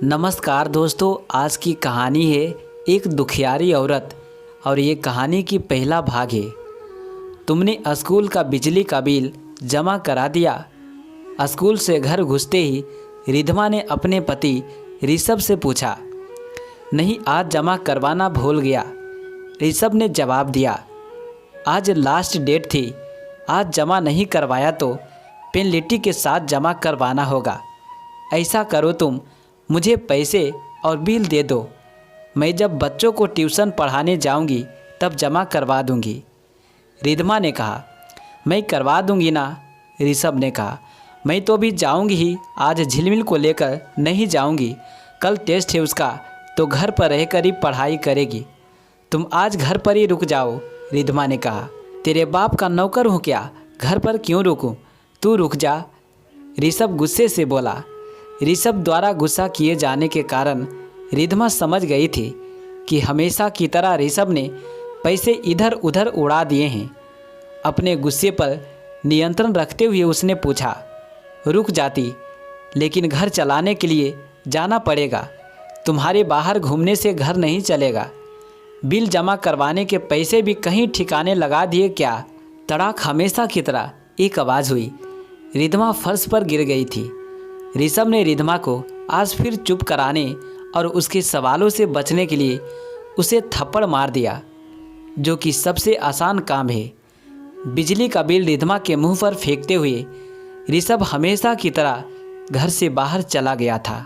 नमस्कार दोस्तों, आज की कहानी है एक दुखियारी औरत और ये कहानी की पहला भाग है। तुमने स्कूल का बिजली का बिल जमा करा दिया। स्कूल से घर घुसते ही रिधमा ने अपने पति ऋषभ से पूछा। नहीं, आज जमा करवाना भूल गया, ऋषभ ने जवाब दिया। आज लास्ट डेट थी, आज जमा नहीं करवाया तो पेनल्टी के साथ जमा करवाना होगा। ऐसा करो, तुम मुझे पैसे और बिल दे दो, मैं जब बच्चों को ट्यूशन पढ़ाने जाऊंगी तब जमा करवा दूंगी। रिधमा ने कहा, मैं करवा दूंगी ना। ऋषभ ने कहा, मैं तो भी जाऊंगी ही, आज झिलमिल को लेकर नहीं जाऊंगी, कल टेस्ट है उसका, तो घर पर रहकर ही पढ़ाई करेगी। तुम आज घर पर ही रुक जाओ। रिधमा ने कहा, तेरे बाप का नौकर हूँ क्या, घर पर क्यों रुकूं, तू रुक जा। ऋषभ गुस्से से बोला। ऋषभ द्वारा गुस्सा किए जाने के कारण रिधमा समझ गई थी कि हमेशा की तरह ऋषभ ने पैसे इधर उधर उड़ा दिए हैं। अपने गुस्से पर नियंत्रण रखते हुए उसने पूछा, रुक जाती, लेकिन घर चलाने के लिए जाना पड़ेगा। तुम्हारे बाहर घूमने से घर नहीं चलेगा। बिल जमा करवाने के पैसे भी कहीं ठिकाने लगा दिए क्या। तड़ाक हमेशा की तरह एक आवाज़ हुई। रिधमा फर्श पर गिर गई थी। ऋषभ ने रिधमा को आज फिर चुप कराने और उसके सवालों से बचने के लिए उसे थप्पड़ मार दिया, जो कि सबसे आसान काम है। बिजली का बिल रिधमा के मुंह पर फेंकते हुए ऋषभ हमेशा की तरह घर से बाहर चला गया था।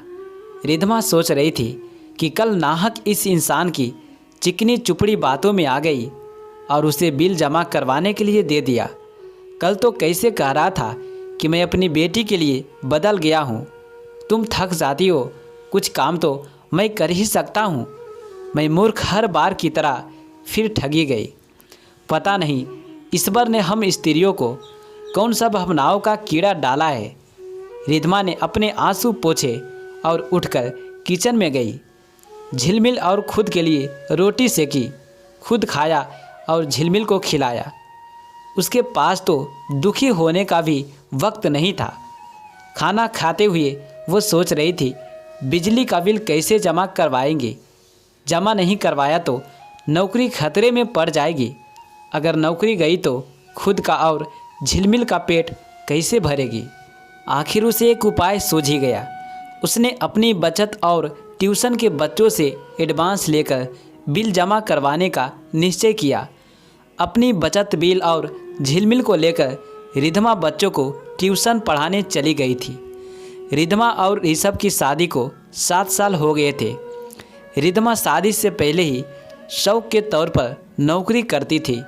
रिधमा सोच रही थी कि कल नाहक इस इंसान की चिकनी चुपड़ी बातों में आ गई और उसे बिल जमा करवाने के लिए दे दिया। कल तो कैसे कह रहा था कि मैं अपनी बेटी के लिए बदल गया हूँ। तुम थक जाती हो, कुछ काम तो मैं कर ही सकता हूँ। मैं मूर्ख हर बार की तरह फिर ठगी गई। पता नहीं ईश्वर ने हम स्त्रियों को कौन सा भावनाओं का कीड़ा डाला है। रिधमा ने अपने आंसू पोंछे और उठकर किचन में गई। झिलमिल और खुद के लिए रोटी सेकी, खुद खाया और झिलमिल को खिलाया। उसके पास तो दुखी होने का भी वक्त नहीं था। खाना खाते हुए वो सोच रही थी, बिजली का बिल कैसे जमा करवाएंगे। जमा नहीं करवाया तो नौकरी खतरे में पड़ जाएगी। अगर नौकरी गई तो खुद का और झिलमिल का पेट कैसे भरेगी। आखिर उसे एक उपाय सूझ ही गया। उसने अपनी बचत और ट्यूशन के बच्चों से एडवांस लेकर बिल जमा करवाने का निश्चय किया। अपनी बचत, बिल और झिलमिल को लेकर रिधमा बच्चों को ट्यूशन पढ़ाने चली गई थी। रिधमा और ऋषभ की शादी को 7 साल हो गए थे। रिधमा शादी से पहले ही शौक के तौर पर नौकरी करती थी।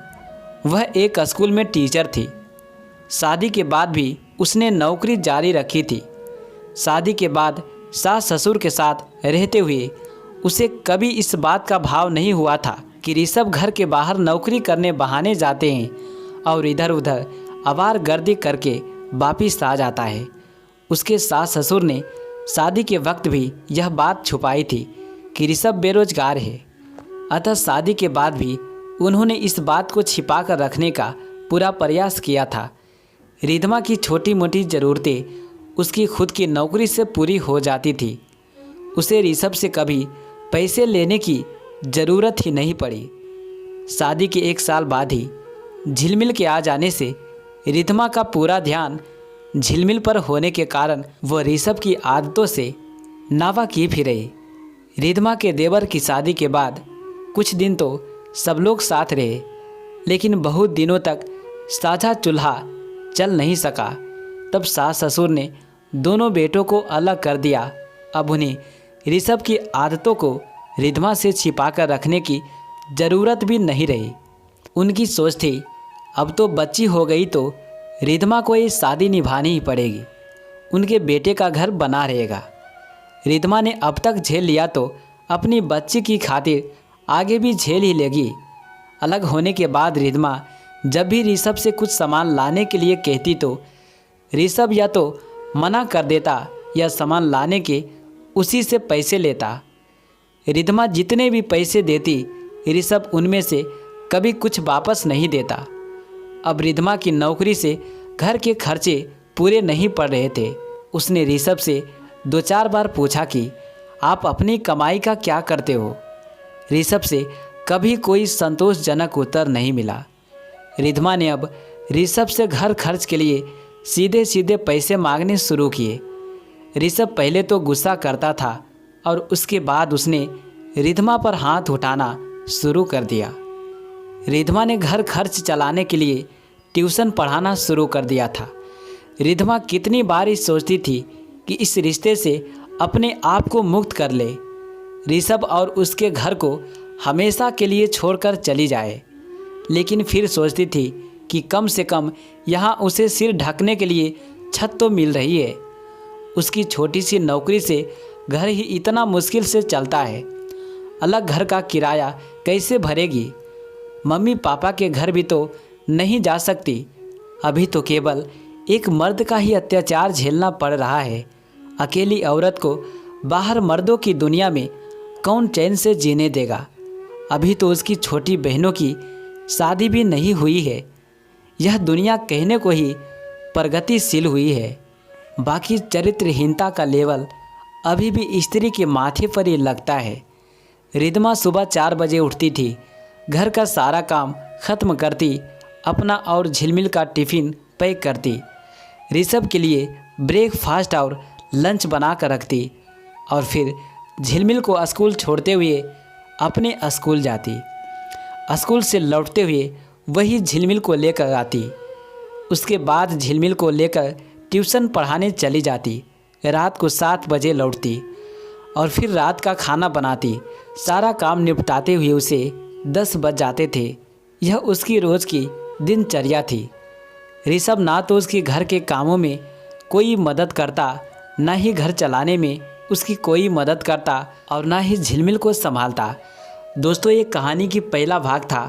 वह एक स्कूल में टीचर थी। शादी के बाद भी उसने नौकरी जारी रखी थी। शादी के बाद सास ससुर के साथ रहते हुए उसे कभी इस बात का भाव नहीं हुआ था कि ऋषभ घर के बाहर नौकरी करने बहाने जाते हैं और इधर उधर आवारगर्दी करके वापिस आ जाता है। उसके सास ससुर ने शादी के वक्त भी यह बात छुपाई थी कि ऋषभ बेरोजगार है। अतः शादी के बाद भी उन्होंने इस बात को छिपा कर रखने का पूरा प्रयास किया था। रिधमा की छोटी मोटी ज़रूरतें उसकी खुद की नौकरी से पूरी हो जाती थी। उसे ऋषभ से कभी पैसे लेने की ज़रूरत ही नहीं पड़ी। शादी के 1 साल बाद ही झिलमिल के आ जाने से रिधमा का पूरा ध्यान झिलमिल पर होने के कारण वह ऋषभ की आदतों से नावा की फिर रही। रिधमा के देवर की शादी के बाद कुछ दिन तो सब लोग साथ रहे, लेकिन बहुत दिनों तक साझा चूल्हा चल नहीं सका। तब सास ससुर ने दोनों बेटों को अलग कर दिया। अब उन्हें ऋषभ की आदतों को रिधमा से छिपा कर रखने की ज़रूरत भी नहीं रही। उनकी सोच थी, अब तो बच्ची हो गई तो रिधमा को ये शादी निभानी ही पड़ेगी, उनके बेटे का घर बना रहेगा। रिधमा ने अब तक झेल लिया तो अपनी बच्ची की खातिर आगे भी झेल ही लेगी। अलग होने के बाद रिधमा जब भी ऋषभ से कुछ सामान लाने के लिए कहती तो ऋषभ या तो मना कर देता या सामान लाने के उसी से पैसे लेता। रिधमा जितने भी पैसे देती ऋषभ उनमें से कभी कुछ वापस नहीं देता। अब रिधमा की नौकरी से घर के खर्चे पूरे नहीं पड़ रहे थे। उसने ऋषभ से 2-4 बार पूछा कि आप अपनी कमाई का क्या करते हो? ऋषभ से कभी कोई संतोषजनक उत्तर नहीं मिला। रिधमा ने अब ऋषभ से घर खर्च के लिए सीधे सीधे पैसे मांगने शुरू किए। ऋषभ पहले तो गुस्सा करता था और उसके बाद उसने रिधमा पर हाथ उठाना शुरू कर दिया। रिधमा ने घर खर्च चलाने के लिए ट्यूशन पढ़ाना शुरू कर दिया था। रिधमा कितनी बार सोचती थी कि इस रिश्ते से अपने आप को मुक्त कर ले, ऋषभ और उसके घर को हमेशा के लिए छोड़कर चली जाए। लेकिन फिर सोचती थी कि कम से कम यहाँ उसे सिर ढकने के लिए छत तो मिल रही है। उसकी छोटी सी नौकरी से घर ही इतना मुश्किल से चलता है, अलग घर का किराया कैसे भरेगी? मम्मी पापा के घर भी तो नहीं जा सकती। अभी तो केवल एक मर्द का ही अत्याचार झेलना पड़ रहा है। अकेली औरत को बाहर मर्दों की दुनिया में कौन चैन से जीने देगा? अभी तो उसकी छोटी बहनों की शादी भी नहीं हुई है। यह दुनिया कहने को ही प्रगतिशील हुई है, बाकी चरित्रहीनता का लेवल अभी भी स्त्री के माथे पर ही लगता है। रिधमा सुबह 4 बजे उठती थी, घर का सारा काम खत्म करती, अपना और झिलमिल का टिफ़िन पैक करती, ऋषभ के लिए ब्रेकफास्ट और लंच बना कर रखती और फिर झिलमिल को स्कूल छोड़ते हुए अपने स्कूल जाती। स्कूल से लौटते हुए वही झिलमिल को लेकर आती। उसके बाद झिलमिल को लेकर ट्यूशन पढ़ाने चली जाती। रात को 7 बजे लौटती और फिर रात का खाना बनाती। सारा काम निपटाते हुए उसे 10 बज जाते थे। यह उसकी रोज़ की दिनचर्या थी। ऋषभ ना तो उसके घर के कामों में कोई मदद करता, ना ही घर चलाने में उसकी कोई मदद करता और ना ही झिलमिल को संभालता। दोस्तों, ये कहानी की पहला भाग था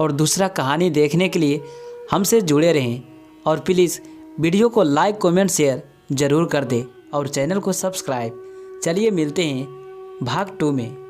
और दूसरा कहानी देखने के लिए हमसे जुड़े रहें और प्लीज़ वीडियो को लाइक कमेंट शेयर ज़रूर कर दें और चैनल को सब्सक्राइब। चलिए मिलते हैं भाग 2 में।